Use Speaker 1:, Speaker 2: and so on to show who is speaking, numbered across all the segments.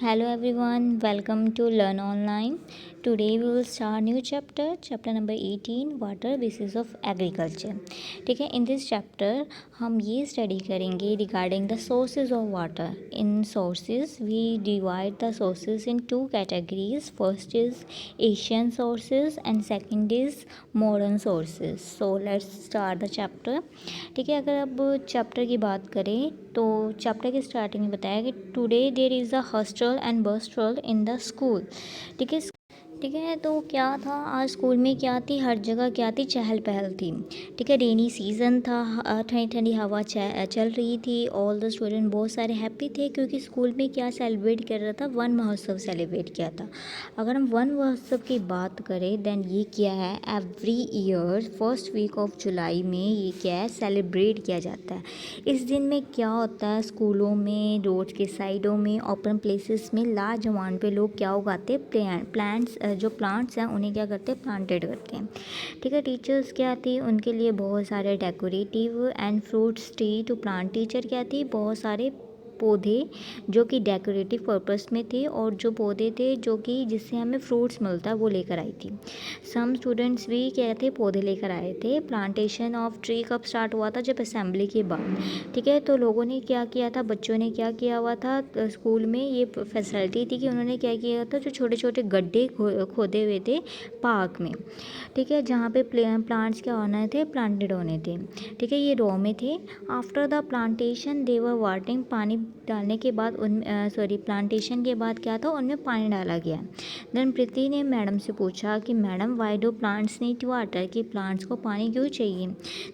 Speaker 1: Hello everyone, welcome to Learn Online. Today we will start new chapter number 18 water basis of agriculture. ठीक है, in this chapter हम ये study करेंगे regarding the sources of water. In sources we divide the sources in two categories. First is ancient sources and second is modern sources. So let's start the chapter. ठीक है, अगर अब chapter की बात करें तो चैप्टर के स्टार्टिंग में बताया कि today there is a hustle and bustle in the school. ठीक है, ठीक है, तो क्या था आज स्कूल में, क्या थी हर जगह, क्या थी चहल पहल थी। ठीक है, रेनी सीज़न था, ठंडी ठंडी हवा चल रही थी। ऑल द स्टूडेंट बहुत सारे हैप्पी थे क्योंकि स्कूल में क्या सेलिब्रेट कर रहा था, वन महोत्सव सेलिब्रेट किया था। अगर हम वन महोत्सव की बात करें देन ये क्या है, every year first week of July में ये क्या है, सेलिब्रेट किया जाता है। इस दिन में क्या होता है, स्कूलों में, रोड के साइडों में, ओपन प्लेसेस में लार्ज अमाउंट पे लोग क्या उगाते हैं, प्लांट्स, जो प्लांट्स हैं उन्हें क्या करते हैं, प्लांटेड करते हैं। ठीक है, टीचर्स क्या थी, उनके लिए बहुत सारे decorative and fruits tree to plant. Teacher क्या थी, बहुत सारे पौधे जो कि डेकोरेटिव पर्पस में थे और जो पौधे थे जो कि जिससे हमें फ्रूट्स मिलता है वो लेकर आई थी। सम स्टूडेंट्स भी क्या थे, पौधे लेकर आए थे। प्लांटेशन ऑफ ट्री कब स्टार्ट हुआ था, जब असेंबली के बाद। ठीक है, तो लोगों ने क्या किया था, बच्चों ने क्या किया हुआ था, स्कूल में ये फैसिलिटी थी कि उन्होंने क्या किया था, जो छोटे छोटे गड्ढे खोदे हुए थे पार्क में। ठीक है, जहाँ पे प्लांट्स क्या होने थे, प्लांटेड होने थे। ठीक है, ये रॉ में थे। After the plantation they were watering, पानी डालने के बाद उन प्लांटेशन के बाद क्या था, उनमें पानी डाला गया। देन प्रीति ने मैडम से पूछा कि madam why do plants need water, कि प्लांट्स को पानी क्यों चाहिए।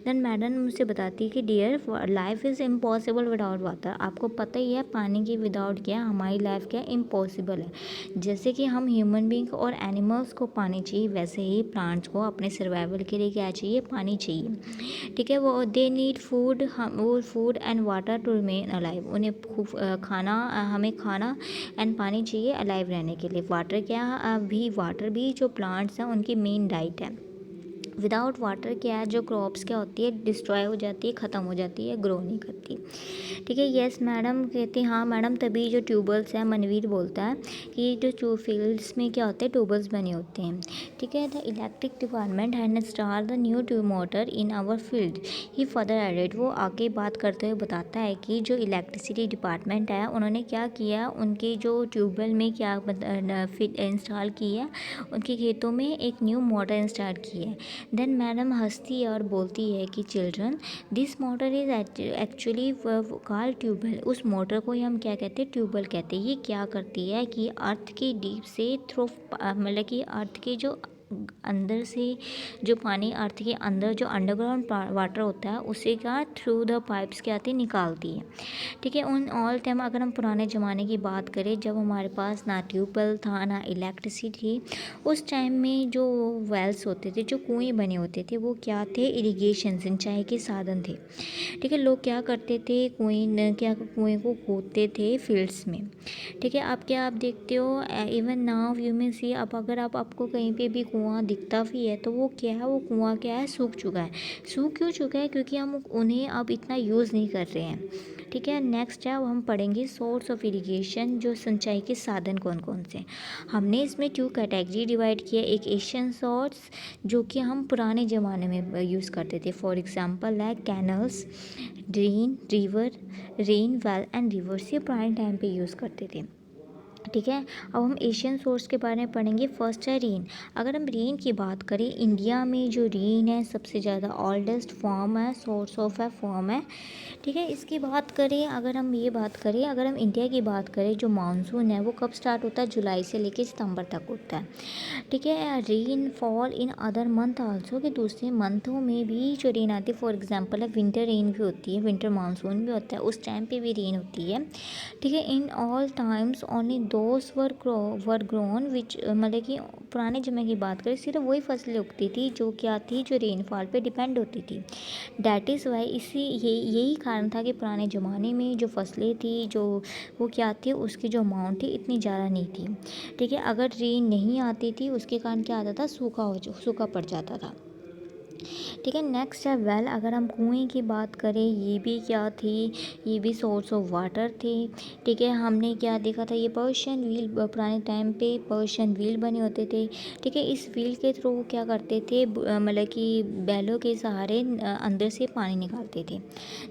Speaker 1: देन मैडम मुझसे बताती कि dear life is impossible without water. आपको पता ही है पानी के विदाउट क्या हमारी लाइफ क्या इम्पॉसिबल है। जैसे कि हम ह्यूमन बींग और एनिमल्स को पानी चाहिए, वैसे ही प्लांट्स को अपने सर्वाइवल के लिए क्या चाहिए, पानी चाहिए। ठीक है, वो दे नीड फूड, हम वो food and water to remain alive. उन्हें हमें खाना एंड पानी चाहिए अलाइव रहने के लिए। वाटर क्या भी, वाटर भी जो प्लांट्स हैं उनकी मेन डाइट है। विदाउट वाटर क्या है, जो क्रॉप्स क्या होती है, डिस्ट्रॉय हो जाती है, ख़त्म हो जाती है, ग्रो नहीं करती। ठीक है, यस मैडम कहती हैं, हाँ मैडम, तभी जो ट्यूबवेल्स हैं, मनवीर बोलता है कि जो फील्ड्स में क्या होते हैं, ट्यूबवेल्स बने होते हैं। ठीक है, the electric department had start the new tube motor in our field. He further added, वो आगे बात करते हुए बताता है कि जो इलेक्ट्रिसिटी डिपार्टमेंट है उन्होंने क्या किया, उनके जो ट्यूबवेल में क्या इंस्टॉल की है, उनके खेतों में एक न्यू मोटर इंस्टॉल की है। देन मैडम हंसती है और बोलती है कि children this motor is actually called tubewell. उस मोटर को ही हम क्या कहते हैं, ट्यूबवेल कहते हैं। ये क्या करती है कि अर्थ की डीप से थ्रू, मतलब कि अर्थ के जो अंदर से जो पानी, अर्थ के अंदर जो अंडरग्राउंड वाटर होता है उसे क्या थ्रू द पाइप्स क्या आती निकालती है। ठीक है, उन ऑल टाइम अगर हम पुराने ज़माने की बात करें, जब हमारे पास ना ट्यूबवेल था ना इलेक्ट्रिसिटी थी, उस टाइम में जो वेल्स होते थे, जो कुएँ बने होते थे, वो क्या थे, इरिगेशन, सिंचाई के साधन थे। ठीक है, लोग क्या करते थे, कुएँ को खोदते थे फील्ड्स में। ठीक है, अब क्या आप देखते हो, इवन नाउ यू में सी, अब अगर आपको कहीं पे भी कुआँ दिखता भी है तो वो क्या है, वो कुआँ क्या है, सूख चुका है। सूख क्यों चुका है, क्योंकि हम उन्हें अब इतना यूज़ नहीं कर रहे हैं। ठीक है, नेक्स्ट है, अब हम पढ़ेंगे सोर्स ऑफ इरिगेशन, जो सिंचाई के साधन कौन कौन से। हमने इसमें टू कैटेगरी डिवाइड किया। एक एशियन सोर्स जो कि हम पुराने ज़माने में यूज़ करते थे, फॉर एग्जांपल है canals, drain, river, rain well and reverse, ये पुराने टाइम पे यूज़ करते थे। ठीक है, अब हम एशियन सोर्स के बारे में पढ़ेंगे। फर्स्ट है रेन। अगर हम रेन की बात करें, इंडिया में जो रेन है सबसे ज़्यादा ओल्डेस्ट फॉर्म है, सोर्स ऑफ है फॉर्म है। ठीक है, इसकी बात करें, अगर हम ये बात करें, अगर हम इंडिया की बात करें, जो मानसून है वो कब स्टार्ट होता है, जुलाई से लेकर सितंबर तक होता है। ठीक है, rain fall in other month also, कि दूसरे मंथों में भी जो रेन आती है, फॉर एग्जांपल है विंटर रेन भी होती है, विंटर मानसून भी होता है, उस टाइम पे भी रेन होती है। ठीक है, in all times only those were grown which, मतलब कि पुराने जमाने की बात करें, सिर्फ वही फसलें उगती थी जो क्या थी, जो रेनफॉल पे डिपेंड होती थी। डैट इज़ वाई, यही कारण था कि पुराने ज़माने में जो फसलें थी, जो वो क्या थी, उसकी जो अमाउंट थी इतनी ज़्यादा नहीं थी। ठीक है, अगर रेन नहीं आती थी उसके कारण क्या आता था, सूखा पड़ जाता था। ठीक है। नेक्स्ट है वेल। अगर हम कुएं की बात करें, ये भी क्या थी, ये भी सोर्स ऑफ वाटर थी। ठीक है, हमने क्या देखा था, ये पर्शियन व्हील, पुराने टाइम पे पर्शियन व्हील बने होते थे। ठीक है, इस व्हील के थ्रू क्या करते थे, मतलब कि बैलों के सहारे अंदर से पानी निकालते थे।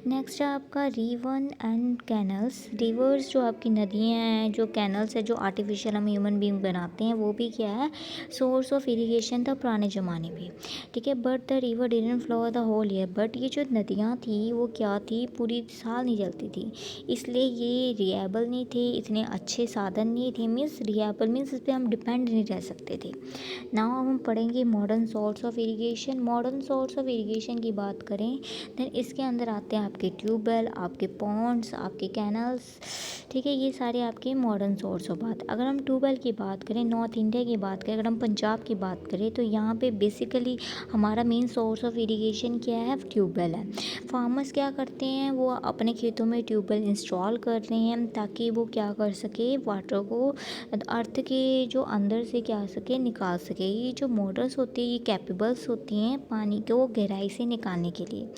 Speaker 1: नेक्स्ट है आपका रिवर एंड कैनल्स। रिवर्स जो आपकी नदियाँ हैं, जो कैनल्स है जो आर्टिफिशियल हम ह्यूमन बींग बनाते हैं, वो भी क्या है, सोर्स ऑफ इरीगेशन था पुराने ज़माने में। ठीक है, but the river didn't flow the whole year. बट ये जो नदियाँ थी वो क्या थी, पूरी साल नहीं चलती थी, इसलिए ये रिलायबल नहीं थे, इतने अच्छे साधन नहीं थे। मीन्स रिलायबल मीन्स इस पर हम डिपेंड नहीं रह सकते थे। नाउ हम पढ़ेंगे modern source of irrigation. Modern source of irrigation की बात करें, देन इसके अंदर आते हैं आपके ट्यूबवेल, आपके पॉन्ड्स, आपके कैनल्स। ठीक है, ये सारे आपके मॉडर्न सोर्स ऑफ बात। अगर हम ट्यूबवेल की बात करें, नॉर्थ इंडिया की बात करें, अगर हम पंजाब की बात करें, तो यहाँ पे बेसिकली हमारा मेन सोर्स ऑफ इरिगेशन क्या है, ट्यूबवेल है। फार्मर्स क्या करते हैं, वो अपने खेतों में ट्यूबवेल इंस्टॉल कर रहे हैं ताकि वो क्या कर सके, वाटर को अर्थ के जो अंदर से क्या सके, निकाल सके। ये जो मोटर्स होती है, ये कैपेबल्स होती हैं पानी को गहराई से निकालने के लिए।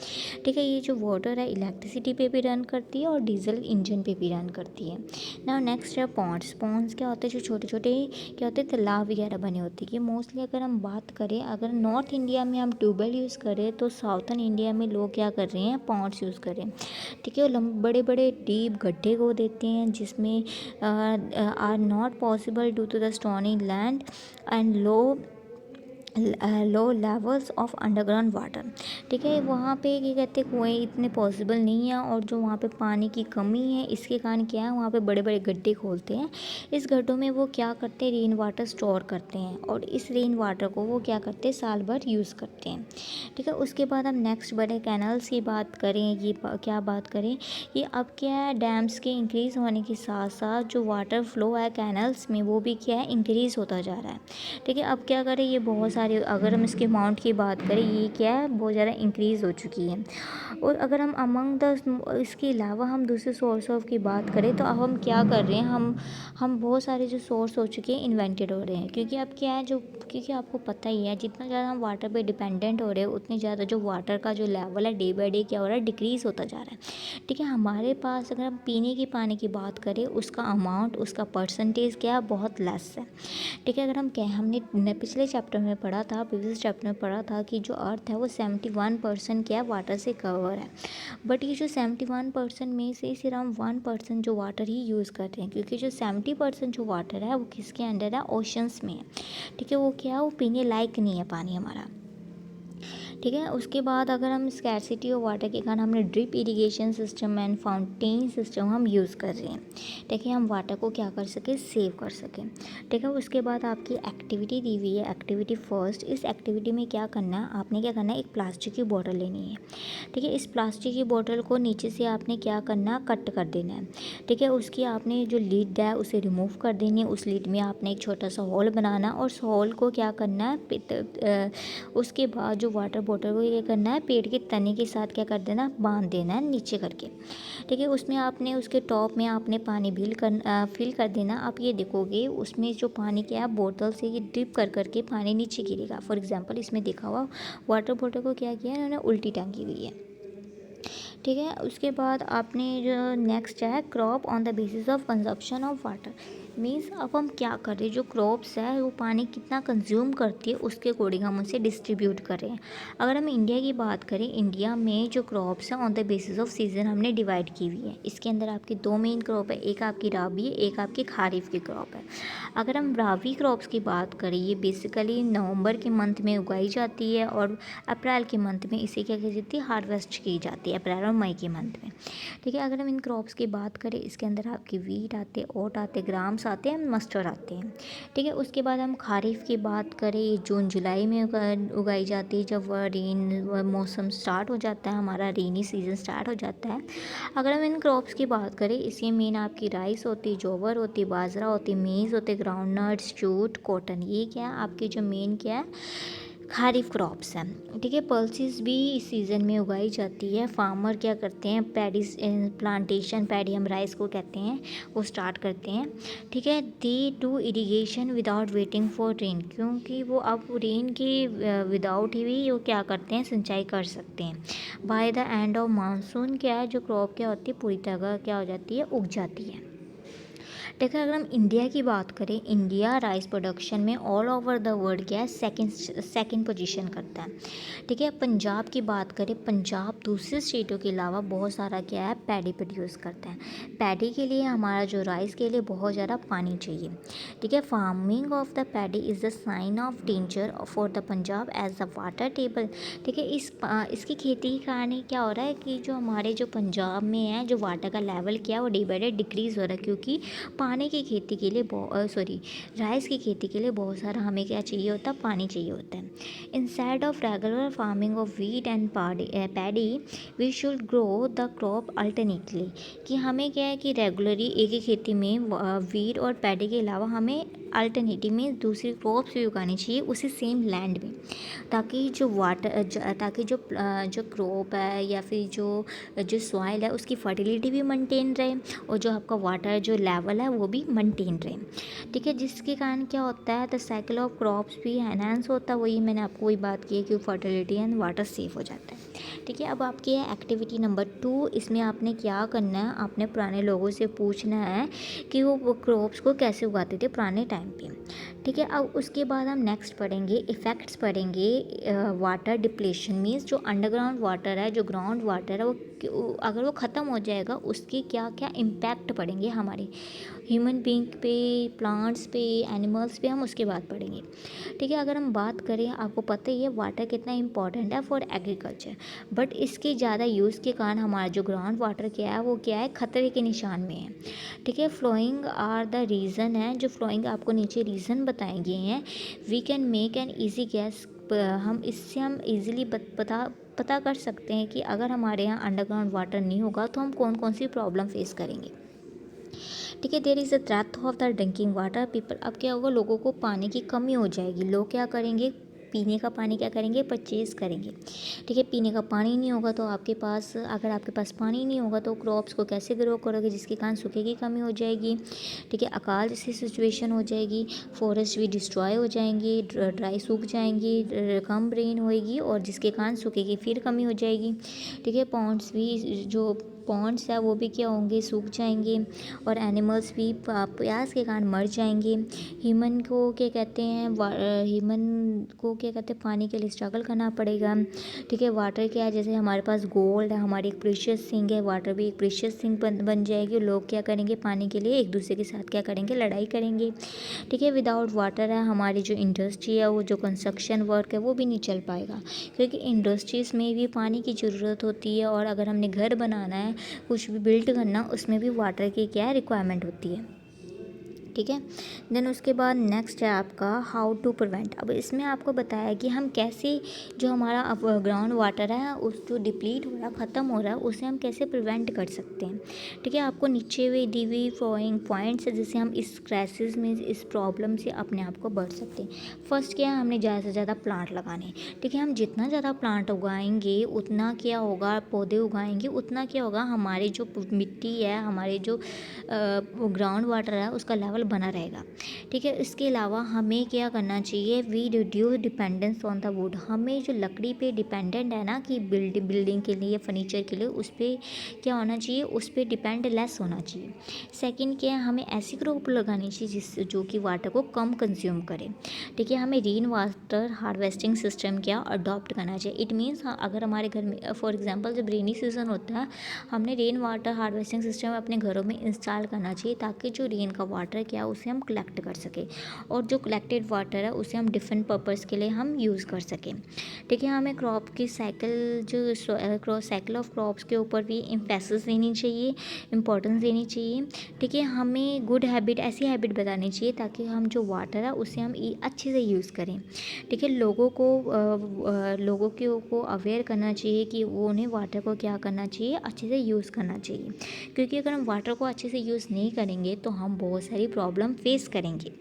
Speaker 1: ठीक है, ये जो वाटर है इलेक्ट्रिसिटी पे भी रन करती है और डीजल इंजन पे भी रन करती है। नाउ नेक्स्ट है पॉन्ड्स। पॉन्ड्स क्या होते हैं, जो छोटे छोटे क्या होते हैं, तालाब वगैरह बने होते हैं। ये मोस्टली अगर हम बात करें, अगर नॉर्थ इंडिया में हम ट्यूबवेल यूज़ करें, तो साउथर्न इंडिया में लोग क्या कर रहे हैं, पॉन्ड्स यूज़ करें। ठीक है, बड़े बड़े डीप गड्ढे को देते हैं जिसमें are not possible due to the stony land and low levels of underground water. ठीक है, वहाँ पे क्या कहते हैं, कुएँ इतने पॉसिबल नहीं है, और जो वहाँ पे पानी की कमी है, इसके कारण क्या है, वहाँ पे बड़े बड़े गड्ढे खोलते हैं। इस गड्ढों में वो क्या करते हैं, रेन वाटर स्टोर करते हैं, और इस रेन वाटर को वो क्या करते हैं, साल भर यूज़ करते हैं। ठीक है, उसके बाद हम नेक्स्ट बड़े कैनल्स की बात करें, ये क्या बात करें, ये अब क्या है, डैम्स के इंक्रीज़ होने के साथ साथ जो वाटर फ्लो है कैनल्स में, वो भी क्या है, इंक्रीज़ होता जा रहा है। ठीक है, अब क्या करें, ये बहुत सारे, अगर हम इसके अमाउंट की बात करें, ये क्या है, बहुत ज़्यादा इंक्रीज़ हो चुकी है। और अगर हम अमंग द इसके अलावा हम दूसरे सोर्स ऑफ की बात करें, तो अब हम क्या कर रहे हैं, हम बहुत सारे जो सोर्स हो चुके हैं इन्वेंटेड हो रहे हैं। क्योंकि अब क्या है, जो क्योंकि आपको पता ही है, जितना ज़्यादा हम वाटर पे डिपेंडेंट हो रहे हैं, उतनी ज़्यादा जो वाटर का जो लेवल है डे बाई डे क्या हो रहा है, डिक्रीज़ होता जा रहा है। ठीक है, हमारे पास अगर हम पीने की पानी की बात करें, उसका अमाउंट, उसका परसेंटेज क्या है, बहुत लेस है। ठीक है, अगर हम कहें, हमने पिछले चैप्टर में पढ़ा था, प्रीवियस चैप्टर में पढ़ा था कि जो अर्थ है वो 71% क्या है, वाटर से कवर है। बट ये जो 71% में से सिर्फ हम 1% जो वाटर ही यूज़ करते हैं, क्योंकि जो 70% जो वाटर है वो किसके अंडर है, ओशंस में है। ठीक है, वो क्या है, वो पीने लायक नहीं है पानी हमारा। ठीक है, उसके बाद अगर हम स्कैरसिटी ऑफ वाटर के कारण हमने drip irrigation system and fountain system हम यूज़ कर रहे हैं। ठीक है, हम वाटर को क्या कर सकें, सेव कर सकें। ठीक है, उसके बाद आपकी एक्टिविटी दी हुई है, एक्टिविटी फर्स्ट। इस एक्टिविटी में क्या करना है, आपने क्या करना है, एक प्लास्टिक की बॉटल लेनी है। ठीक है, इस प्लास्टिक की बॉटल को नीचे से आपने क्या करना है, कट कर देना है। ठीक है, उसकी आपने जो लिड है उसे रिमूव कर देनी है। उस लिड में आपने एक छोटा सा होल बनाना, और उस होल को क्या करना है, उसके बाद जो वाटर बॉटल को ये करना है, पेड़ के तने के साथ क्या कर देना, बांध देना है नीचे करके। ठीक है, उसमें आपने उसके टॉप में आपने पानी फिल कर देना। आप ये देखोगे उसमें जो पानी क्या है, बोतल से ये ड्रिप कर करके पानी नीचे गिरेगा। फॉर एग्जांपल इसमें देखा हुआ वाटर बॉटल को क्या किया है, उन्होंने उल्टी टांगी हुई है। ठीक है, उसके बाद आपने जो नेक्स्ट है, crop on the basis of consumption of water. Means अब हम क्या कर रहे हैं, जो क्रॉप्स है वो पानी कितना कंज्यूम करती है, उसके अकॉर्डिंग हम उसे डिस्ट्रीब्यूट कर रहे हैं। अगर हम इंडिया की बात करें, इंडिया में जो क्रॉप्स हैं on the basis off season हमने डिवाइड की हुई है। इसके अंदर आपकी दो मेन क्रॉप है, एक आपकी राबी है, एक आपकी खारिफ की क्रॉप है। अगर हम राबी क्रॉप्स की बात करें, ये बेसिकली नवंबर के मंथ में उगाई जाती है, और अप्रैल के मंथ में इसे क्या की जाती है, हार्वेस्ट की जाती है, अप्रैल और मई के मंथ में। ठीक है, अगर हम इन क्रॉप्स की बात करें, इसके अंदर आपके वीट आते हैं, ओट आते हैं, ग्राम्स आते हैं, मस्टर्ड आते हैं। ठीक है, उसके बाद हम खारिफ की बात करें, ये जून जुलाई में उगाई जाती है, जब मौसम स्टार्ट हो जाता है, हमारा रेनी सीजन स्टार्ट हो जाता है। अगर हम इन क्रॉप्स की बात करें, इसमें मेन आपकी राइस होती है, जोवर होती है, बाजरा होती है, मेज़ होते, ग्राउंड नट्स, जूट, कॉटन। ये क्या है, आपकी जो मेन क्या है, खारिफ क्रॉप्स हैं, ठीक है। पल्सेस भी इस सीज़न में उगाई जाती है। फार्मर क्या करते हैं, पैडी प्लांटेशन, पैडी हम राइस को कहते हैं, वो स्टार्ट करते हैं, ठीक है। They do irrigation without waiting for rain, क्योंकि वो अब रेन के विदाउट ही भी वो क्या करते हैं, सिंचाई कर सकते हैं। By the end of monsoon क्या है, जो क्रॉप क्या होती है, पूरी तरह क्या हो जाती है, उग जाती है। देखिए अगर हम इंडिया की बात करें, इंडिया राइस प्रोडक्शन में ऑल ओवर द वर्ल्ड क्या है, सेकंड पोजीशन करता है, ठीक है। पंजाब की बात करें, पंजाब दूसरे स्टेटों के अलावा बहुत सारा क्या है, पैडी प्रोड्यूस करता है। पैडी के लिए हमारा जो राइस के लिए बहुत ज़्यादा पानी चाहिए, ठीक है। Farming of the paddy is the sign of danger for the Punjab as the water table, ठीक है। इसकी खेती के कारण क्या हो रहा है कि जो हमारे जो पंजाब में है, जो वाटर का लेवल क्या है, वो डे बाई डे डिक्रीज़ हो रहा है, क्योंकि पानी की खेती के लिए राइस की खेती के लिए बहुत सारा हमें क्या चाहिए होता है, पानी चाहिए होता है। Instead of regular farming of wheat and paddy we should grow the crop alternately, कि हमें क्या है कि रेगुलरली एक ही खेती में वीट और पैडी के अलावा हमें अल्टरनेटिव में दूसरी क्रॉप्स भी उगानी चाहिए उसी सेम लैंड में, ताकि जो क्रॉप है या फिर जो सॉइल है उसकी फर्टिलिटी भी मेंटेन रहे, और जो आपका वाटर जो लेवल है वो भी मेंटेन रहे, ठीक है। जिसके कारण क्या होता है, द साइकिल ऑफ क्रॉप्स भी एनहांस होता है। वही मैंने आपको वही बात की है कि फर्टिलिटी एंड वाटर सेफ हो जाता है, ठीक है। अब आपकी है एक्टिविटी नंबर 2। इसमें आपने क्या करना है, आपने पुराने लोगों से पूछना है कि वो क्रॉप्स को कैसे उगाते थे पुराने टाइम पे, ठीक है। अब उसके बाद हम नेक्स्ट पढ़ेंगे, इफ़ेक्ट्स पढ़ेंगे वाटर डिप्लेशन मीन्स जो अंडरग्राउंड वाटर है, जो ग्राउंड वाटर है, वो अगर वो ख़त्म हो जाएगा उसके क्या क्या इम्पैक्ट पड़ेंगे हमारे ह्यूमन बीइंग पे, प्लांट्स पे, एनिमल्स पे, हम उसके बाद पढ़ेंगे, ठीक है। अगर हम बात करें, आपको पता ही है वाटर कितना इंपॉर्टेंट है फॉर एग्रीकल्चर, बट इसके ज़्यादा यूज़ के कारण हमारा जो ग्राउंड वाटर क्या है, वो क्या है, खतरे के निशान में है, ठीक है। फ्लोइंग आर द रीज़न है, जो फ्लोइंग आपको नीचे रीज़न बताए गए हैं। We can make an easy guess, हम इजीली पता कर सकते हैं कि अगर हमारे यहाँ अंडरग्राउंड वाटर नहीं होगा तो हम कौन कौन सी प्रॉब्लम फेस करेंगे, ठीक है। There is a threat of the drinking water people, अब क्या होगा, लोगों को पानी की कमी हो जाएगी, लोग क्या करेंगे, पीने का पानी क्या करेंगे, परचेज़ करेंगे, ठीक है। पीने का पानी नहीं होगा तो अगर आपके पास पानी नहीं होगा तो क्रॉप्स को कैसे ग्रो करोगे, जिसके कारण सूखे की कमी हो जाएगी, ठीक है। अकाल जैसी सिचुएशन हो जाएगी, फॉरेस्ट भी डिस्ट्रॉय हो जाएंगे, ड्राई सूख जाएंगी, कम रेन होएगी, और जिसके कारण सूखे की फिर कमी हो जाएगी, ठीक है। पॉन्ड्स है वो भी क्या होंगे, सूख जाएंगे, और एनिमल्स भी प्यास के कारण मर जाएंगे। ह्यूमन को क्या कहते हैं, पानी के लिए स्ट्रगल करना पड़ेगा, ठीक है। वाटर क्या है, जैसे हमारे पास गोल्ड है, हमारी एक प्रीशियस थिंग है, वाटर भी एक प्रीशियस थिंग बन जाएगी। लोग क्या करेंगे, पानी के लिए एक दूसरे के साथ क्या करेंगे, लड़ाई करेंगे, ठीक है। विदाउट वाटर है, हमारी जो इंडस्ट्री है, वो जो कंस्ट्रक्शन वर्क है, वो भी नहीं चल पाएगा, क्योंकि इंडस्ट्रीज़ में भी पानी की ज़रूरत होती है, और अगर हमने घर बनाना है, कुछ भी बिल्ड करना, उसमें भी वाटर की क्या है, रिक्वायरमेंट होती है, ठीक है। देन उसके बाद नेक्स्ट है आपका हाउ टू प्रिवेंट। अब इसमें आपको बताया कि हम कैसे जो हमारा अब ग्राउंड वाटर है उस जो डिप्लीट हो रहा है, ख़त्म हो रहा है, उसे हम कैसे प्रिवेंट कर सकते हैं, ठीक है। आपको नीचे हुए दी हुई फ्लोइंग पॉइंट्स है, जिससे हम इस क्राइसिस में, इस प्रॉब्लम से अपने आप को बच सकते हैं। फर्स्ट क्या है, हमने ज़्यादा से ज़्यादा प्लांट लगाने, ठीक है। हम जितना ज़्यादा प्लांट उगाएंगे उतना क्या होगा, पौधे उगाएंगे उतना क्या होगा, हमारी जो मिट्टी है, हमारे जो ग्राउंड वाटर है, उसका लेवल बना रहेगा, ठीक है। इसके अलावा हमें क्या करना चाहिए, we reduce dependence on the wood, हमें जो लकड़ी पे डिपेंडेंट है ना, कि बिल्डिंग के लिए, फर्नीचर के लिए, उस पर क्या होना चाहिए, उस पर डिपेंड लेस होना चाहिए। सेकंड क्या है, हमें ऐसी क्रॉप लगानी चाहिए जो कि वाटर को कम कंज्यूम करे, ठीक है। हमें रेन वाटर हार्वेस्टिंग सिस्टम क्या अडॉप्ट करना चाहिए। इट मीन्स अगर हमारे घर में फॉर एग्जांपल जब रेनी सीज़न होता है, हमने रेन वाटर हार्वेस्टिंग सिस्टम अपने घरों में इंस्टॉल करना चाहिए, ताकि जो रेन का वाटर क्या उसे हम कलेक्ट कर सकें, और जो कलेक्टेड वाटर है उसे हम डिफरेंट पर्पज़ के लिए हम यूज़ कर सकें, ठीक है। हमें क्रॉप की साइकिल ऑफ क्रॉप्स के ऊपर भी एम्फेसिस देनी चाहिए, इंपॉर्टेंस देनी चाहिए, ठीक है। हमें गुड हैबिट, ऐसी हैबिट बतानी चाहिए ताकि हम जो वाटर है उसे हम अच्छे से यूज़ करें, ठीक है। लोगों को अवेयर करना चाहिए कि वो उन्हें वाटर को क्या करना चाहिए, अच्छे से यूज़ करना चाहिए, क्योंकि अगर हम वाटर को अच्छे से यूज़ नहीं करेंगे तो हम बहुत सारी प्रॉब्लम फेस करेंगे।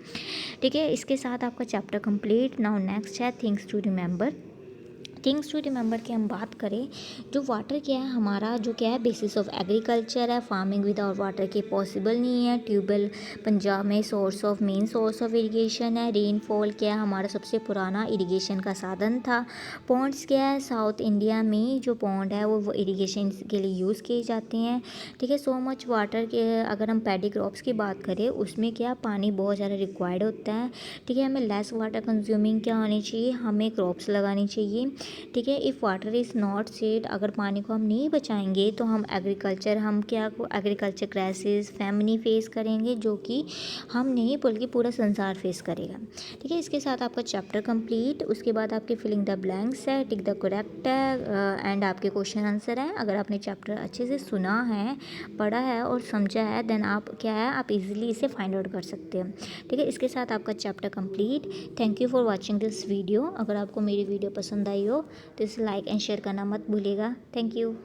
Speaker 1: ठीक है, इसके साथ आपका चैप्टर कंप्लीट। नाउ नेक्स्ट है things to remember. Things to remember की हम बात करें, जो वाटर क्या है हमारा, जो क्या है बेसिस ऑफ एग्रीकल्चर है। फार्मिंग विदाउट वाटर के पॉसिबल नहीं है। ट्यूबवेल पंजाब में मेन सोर्स ऑफ इरिगेशन है। रेनफॉल क्या है हमारा सबसे पुराना इरिगेशन का साधन था। पॉन्ड्स क्या है, साउथ इंडिया में जो पॉन्ड है वो इरिगेशन के लिए यूज़ किए जाते हैं। ठीक है, सो मच वाटर के अगर हम पैडी क्रॉप्स की बात करें उसमें क्या पानी बहुत ज़्यादा रिक्वायर्ड होता है। ठीक है, हमें लेस वाटर कंज्यूमिंग क्या होनी चाहिए, हमें क्रॉप्स लगानी चाहिए। ठीक है, if water is not said, अगर पानी को हम नहीं बचाएंगे तो हम एग्रीकल्चर क्राइसिस फैमिली फेस करेंगे, जो कि हम नहीं बल्कि पूरा संसार फेस करेगा। ठीक है, इसके साथ आपका चैप्टर कंप्लीट। उसके बाद आपके फिलिंग द ब्लैंक्स है, टिक द करेक्ट है एंड आपके क्वेश्चन आंसर हैं। अगर आपने चैप्टर अच्छे से सुना है, पढ़ा है और समझा है, देन आप क्या है आप इजीली इसे फाइंड आउट कर सकते हैं। ठीक है, इसके साथ आपका chapter complete. Thank you for watching this video. अगर आपको मेरी वीडियो पसंद आई हो तो इसे लाइक एंड शेयर करना मत भूलिएगा। Thank you.